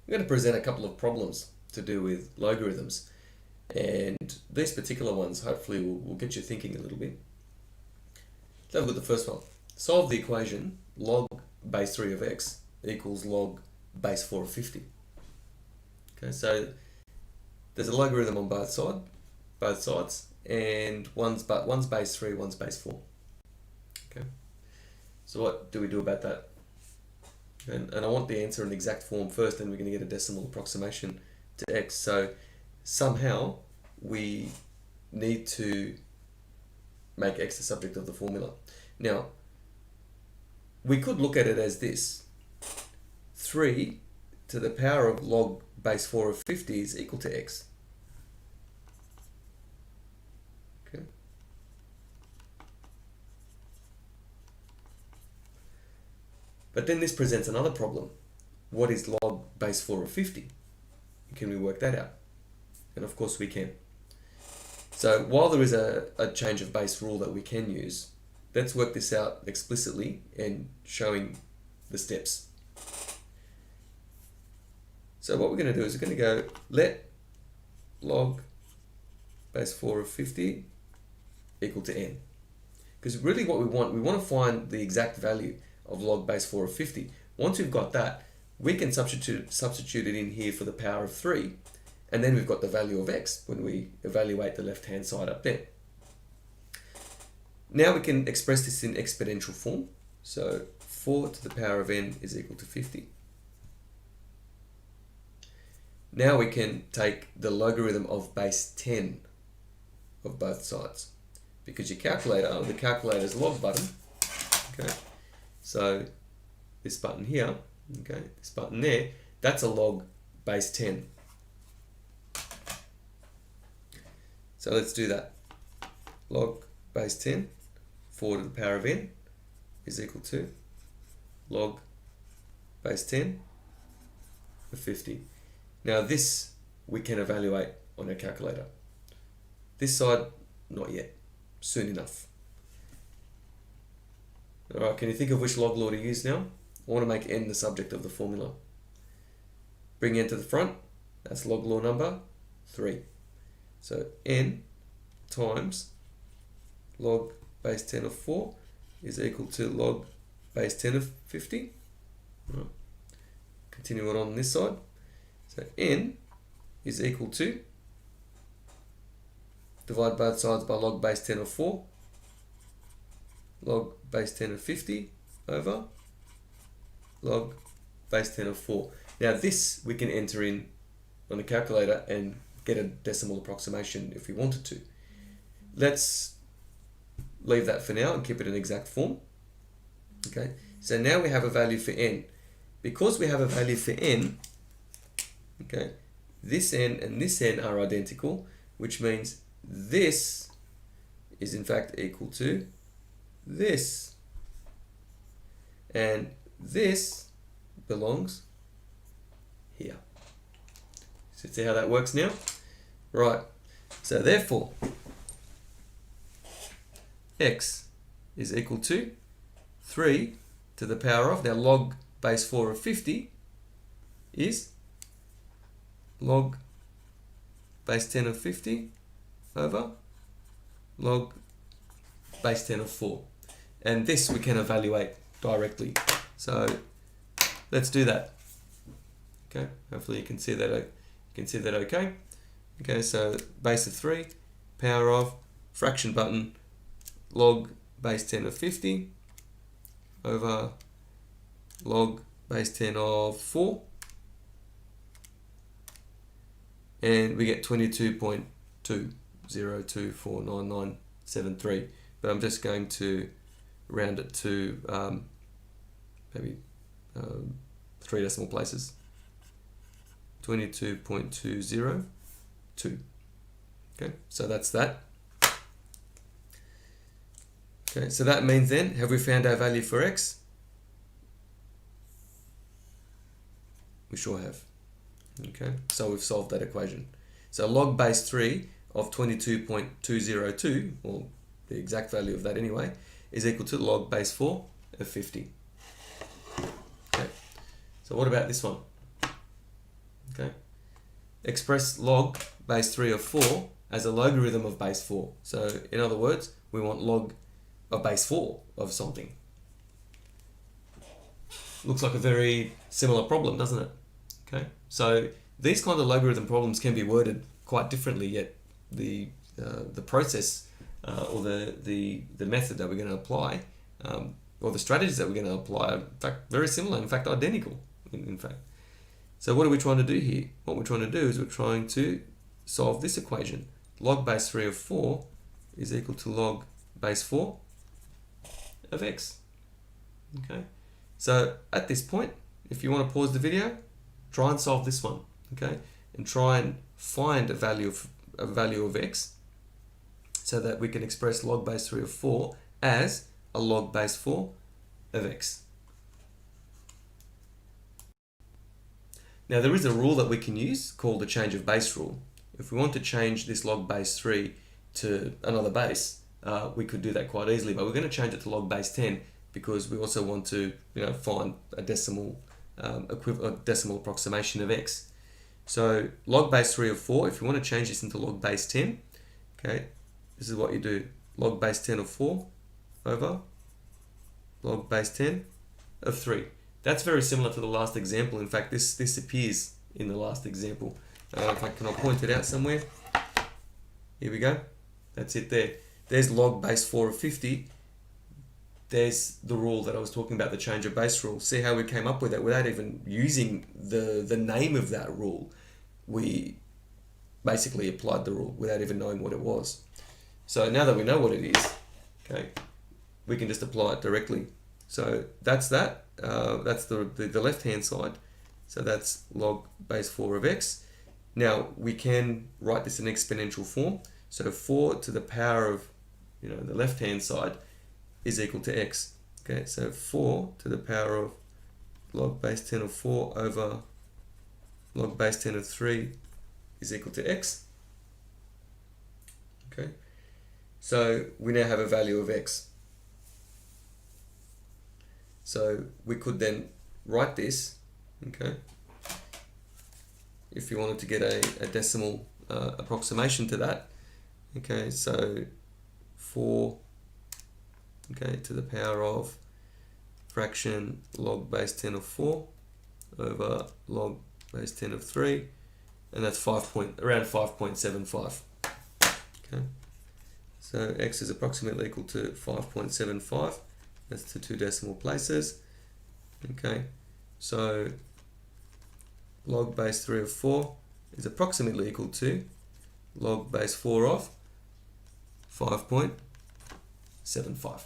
I'm going to present a couple of problems to do with logarithms, and these particular ones hopefully will get you thinking a little bit. Let's have a look at the first one. Solve the equation log base 3 of x equals log base 4 of 50. Okay, so there's a logarithm on both sides, and one's base 3, one's base 4. Okay, so what do we do about that? And I want the answer in exact form first, then we're going to get a decimal approximation to x. So somehow we need to make x the subject of the formula. Now, we could look at it as this. 3 to the power of log base 4 of 50 is equal to x. Okay. But then this presents another problem. What is log base 4 of 50? Can we work that out? And of course we can. So while there is a change of base rule that we can use, let's work this out explicitly and showing the steps. So what we're going to do is we're going to go let log base 4 of 50 equal to n. Because really what we want to find the exact value of log base 4 of 50. Once we've got that, we can substitute it in here for the power of 3, and then we've got the value of x when we evaluate the left hand side up there. Now we can express this in exponential form. So 4 to the power of n is equal to 50. Now we can take the logarithm of base 10 of both sides, because your calculator, the calculator's log button, okay, so this button here, okay, this button there, that's a log base 10. So let's do that. Log base 10, 4 to the power of n is equal to log base 10 of 50. Now this we can evaluate on our calculator. This side, not yet. Soon enough. Alright, can you think of which log law to use now? I want to make n the subject of the formula. Bring n to the front, that's log law number 3. So n times log base 10 of 4 is equal to log base 10 of 50. Right. Continue on this side. So n is equal to, divide both sides by log base 10 of 4, log base 10 of 50 over log base 10 of 4. Now this we can enter in on the calculator and get a decimal approximation if we wanted to. Let's leave that for now and keep it in exact form. Okay, so now we have a value for n. Because we have a value for n, okay, this n and this n are identical, which means this is in fact equal to this, and this belongs here. So see how that works now? Right, so therefore x is equal to 3 to the power of, now log base 4 of 50 is log base 10 of 50 over log base 10 of 4. And this we can evaluate directly. So let's do that. Okay, hopefully you can see that okay. Okay, so base of 3, power of, fraction button, log base 10 of 50 over log base 10 of 4, and we get 22.20249973, but I'm just going to round it to maybe 3 decimal places. 22.202. Okay, so that's that. Okay, so that means then, have we found our value for x? We sure have. Okay, so we've solved that equation. So log base 3 of 22.202, or the exact value of that anyway, is equal to log base 4 of 50. Okay, so what about this one? Okay. Express log base 3 of 4 as a logarithm of base 4. So in other words, we want log of base 4 of something. Looks like a very similar problem, doesn't it? Okay. So these kind of logarithm problems can be worded quite differently, yet the process or the method that we're going to apply or the strategies that we're going to apply are in fact very similar, in fact identical in fact. So what are we trying to do here? What we're trying to do is we're trying to solve this equation. Log base 3 of 4 is equal to log base 4 of x. Okay. So at this point, if you want to pause the video, try and solve this one, okay? And try and find a value of x so that we can express log base 3 of 4 as a log base 4 of x. Now there is a rule that we can use called the change of base rule. If we want to change this log base 3 to another base, we could do that quite easily, but we're going to change it to log base 10 because we also want to, find a decimal decimal approximation of x. So log base 3 of 4, if you want to change this into log base 10, okay, this is what you do. Log base 10 of 4 over log base 10 of 3. That's very similar to the last example. In fact, this appears in the last example. If I can point it out somewhere. Here we go. That's it there. There's log base 4 of 50. There's the rule that I was talking about, the change of base rule. See how we came up with it without even using the name of that rule. We basically applied the rule without even knowing what it was. So now that we know what it is, okay, we can just apply it directly. So that's that. That's the left-hand side. So that's log base 4 of x. Now we can write this in exponential form. So 4 to the power of, the left-hand side is equal to x. Okay, so 4 to the power of log base 10 of 4 over log base 10 of 3 is equal to x. Okay, so we now have a value of x. So we could then write this, okay, if you wanted to get a decimal approximation to that. Okay, so 4, okay, to the power of fraction log base 10 of 4 over log base 10 of 3, and that's around 5.75. Okay, so x is approximately equal to 5.75. That's to 2 decimal places. Okay, so log base 3 of 4 is approximately equal to log base 4 of 5.75.